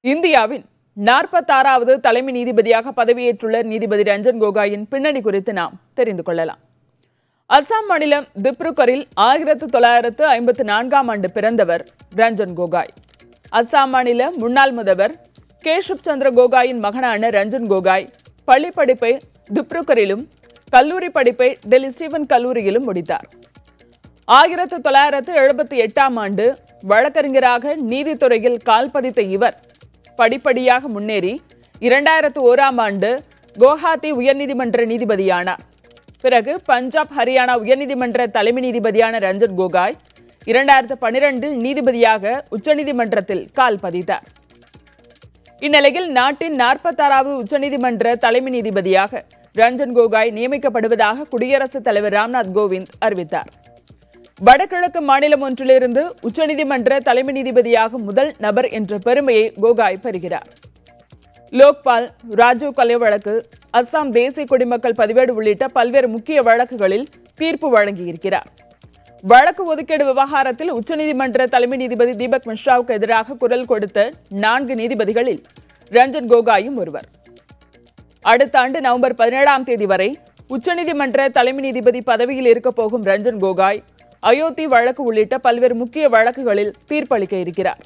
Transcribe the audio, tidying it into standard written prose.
இந்தியாவின் 46வது தலைமை நீதிபதியாக பதவியேற்றுள்ள நீதிபதி ரஞ்சன் கோகாயின் பின்னணி குறித்து நாம் தெரிந்து கொள்ளலாம். அசாம் மாநிலம் திப்ருகரில் 1954ஆம் ஆண்டு பிறந்தவர் ரஞ்சன் கோகாய். அசாம் மாநில முன்னாள் முதல்வர் கேஷப் சந்திர கோகாயின் மகனான ரஞ்சன் கோகாய் பள்ளி படிப்பை திப்ருகரிலும் கல்லூரி படிப்பை டெல்லி ஸ்டீவன் கல்லூரியிலும் முடித்தார். 1978ஆம் ஆண்டு வழக்கறிஞராக நீதித்துறையில் கால் பதித்த இவர் படிப்படியாக முன்னேறி 2001ஆம் ஆண்டு குவஹாத்தி உயர்நீதிமன்ற நீதிபதியானார். பிறகு பஞ்சாப் ஹரியானா உயர்நீதிமன்ற தலைமை நீதிபதியான ரஞ்சன் கோகாய் 2012இல் நீதிபதியாக உச்சநீதிமன்றத்தில் கால் பதித்தார். இந்நிலையில் நாட்டின் 46வது உச்சநீதிமன்ற தலைமை நீதிபதியாக ரஞ்சன் கோகாய் நியமிக்கப்படுவதாக குடியரசுத் தலைவர் ராம்நாத் கோவிந்த் அறிவித்தார். வடகிழக்கு மாநிலம் ஒன்றிலிருந்து உச்சநீதிமன்ற தலைமை நீதிபதியாக முதல் நபர் என்ற பெருமையை கோகாய் பெறுகிறார். லோக்பால், ராஜீவ் கொலை வழக்கு, அஸ்ஸாம் தேசிய குடிமக்கள் பதிவேடு உள்ளிட்ட பல்வேறு முக்கிய வழக்குகளில் தீர்ப்பு வழங்கியிருக்கிறார். வழக்கு ஒதுக்கீடு விவகாரத்தில் உச்சநீதிமன்ற தலைமை நீதிபதி தீபக் மிஸ்ராவுக்கு எதிராக குரல் கொடுத்த 4 நீதிபதிகளில் ரஞ்சன் கோகாயும் ஒருவர். அடுத்த ஆண்டு நவம்பர் 17ஆம் தேதி வரை உச்சநீதிமன்ற தலைமை நீதிபதி பதவியில் இருக்கப் போகும் ரஞ்சன் கோகாய் அயோத்தி வழக்கு உள்ளிட்ட பல்வேறு முக்கிய வழக்குகளில் தீர்ப்பளிக்க இருக்கிறார்.